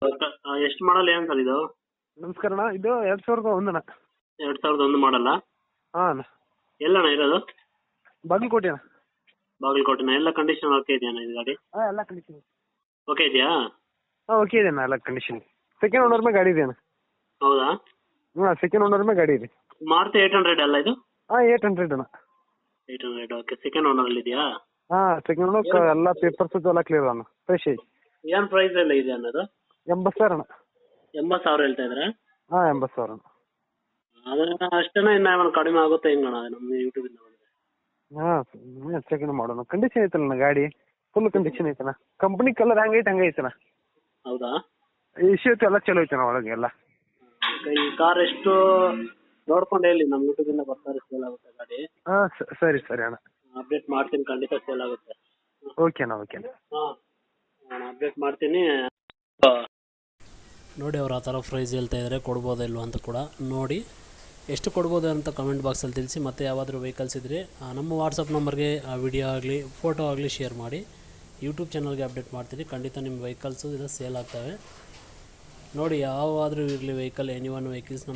ಎಷ್ಟು ಮಾಡಲ್ ಏನು ಸರ್ ಇದು? ನಮಸ್ಕಾರ ಅಣ್ಣ, ಇದು 2001 ಅಣ್ಣ. 2001 ಮಾಡಲ್ಲ? ಹಾಂ ಅಣ್ಣ. ಎಲ್ಲಣ್ಣ ಇರೋದು? ಬಾಗಲಕೋಟೆ ಅಣ್ಣ. ಬಾಗಲಕೋಟೆನ? ಎಲ್ಲ ಕಂಡೀಷನ್ ಓಕೆ ಇದೆಯಣ್ಣ ಇದು ಗಾಡಿ? ಹಾಂ, ಎಲ್ಲ ಕಂಡೀಷನ್ ಓಕೆ ಇದೆಯಾ? ಹಾಂ, ಓಕೆ ಇದೆ ಅಣ್ಣ, ಎಲ್ಲ ಕಂಡೀಷನ್. ಸೆಕೆಂಡ್ ಓನರ್ ಮೇಲೆ ಗಾಡಿ ಇದೆ ಅಣ್ಣ. ಹೌದಾ? ಹಾಂ, ಸೆಕೆಂಡ್ ಓನರ್ ಮೇಲೆ ಗಾಡಿ ಇದೆ. ಮಾರುತಿ 800 ಅಲ್ಲ ಇದು? ಹಾಂ, 800 ಅಣ್ಣ. 800 ಓಕೆ. ಸೆಕೆಂಡ್ ಓನರ್ ಇದೆಯಾ? ಹಾಂ, ಸೆಕೆಂಡ್ ಓನರ್ ಎಲ್ಲ ಪೇಪರ್ಸ್ ಎಲ್ಲ ಕ್ಲಿಯರ್ ಅಣ್ಣ, ಫ್ರೆಶ್ ಐತಿ. ಏನು ಪ್ರೈಸ್ ಎಲ್ಲ ಇದೆ ಅನ್ನೋದು? 80,000 ಅಣ್ಣ. 80,000 ಹೇಳ್ತಾ ಇದ್ದೀರಾ? ಹಾಂ, 80,000 ಅಣ್ಣ. ಅದನ್ನ ಅಷ್ಟೇ ಇನ್ನು ಏನಾದ್ರು ಕಡಿಮೆ ಆಗುತ್ತೆ ಹೆಂಗಣ್ಣ ನಮ್ಮ ಯೂಟ್ಯೂಬಿಂದ ಬಂದರೆ? ಹಾಂ, ಸೆಕೆಂಡ್ ಮಾಡೋಣ. ಕಂಡೀಷನ್ ಐತಲ್ಲ ಗಾಡಿ, ಫುಲ್ ಕಂಡೀಷನ್ ಐತಣ್ಣ. ಕಂಪ್ನಿ ಕಲರ್ ಹಂಗೈತೆ ಹಂಗೈತಣ್ಣ. ಹೌದಾ? ಇಶ್ಯೂ ಎಲ್ಲ ಚಲೋ ಐತಣ್ಣ ಒಳಗೆ ಎಲ್ಲ. ಈ ಕಾರ್ ಎಷ್ಟು ನೋಡ್ಕೊಂಡು ಹೇಳಿ, ನಮ್ಮ ಯೂಟ್ಯೂಬಿಂದ ಬರ್ತಾರೆ, ಸೇಲ್ ಆಗುತ್ತೆ ಗಾಡಿ. ಹಾಂ, ಸರಿ ಅಣ್ಣ. ಅಪ್ಡೇಟ್ ಮಾಡ್ತೀನಿ, ಖಂಡಿತ ಸೇಲ್ ಆಗುತ್ತೆ. ಓಕೆ ಅಣ್ಣ. ಹಾಂ, ನಾನು ಅಪ್ಡೇಟ್ ಮಾಡ್ತೀನಿ. ನೋಡಿ ಅವ್ರು ಆ ಥರ ಪ್ರೈಸ್ ಹೇಳ್ತಾ ಇದ್ದಾರೆ, ಕೊಡ್ಬೋದಾ ಇಲ್ವ ಅಂತ ಕೂಡ ನೋಡಿ. ಎಷ್ಟು ಕೊಡ್ಬೋದು ಅಂತ ಕಮೆಂಟ್ ಬಾಕ್ಸಲ್ಲಿ ತಿಳಿಸಿ. ಮತ್ತು ಯಾವಾದರೂ ವೆಹಿಕಲ್ಸ್ ಇದ್ದರೆ ನಮ್ಮ ವಾಟ್ಸಪ್ ನಂಬರ್ಗೆ ಆ ವಿಡಿಯೋ ಆಗಲಿ ಫೋಟೋ ಆಗಲಿ ಶೇರ್ ಮಾಡಿ. ಯೂಟ್ಯೂಬ್ ಚಾನಲ್ಗೆ ಅಪ್ಡೇಟ್ ಮಾಡ್ತೀನಿ. ಖಂಡಿತ ನಿಮ್ಮ ವೆಹಿಕಲ್ಸು ಇದು ಸೇಲ್ ಆಗ್ತವೆ ನೋಡಿ. ಯಾವಾದರೂ ಇರಲಿ ವೆಹಿಕಲ್, ಎನಿ ಒನ್ ವೆಹಿಕಲ್ಸ್ ನಮ್ಮ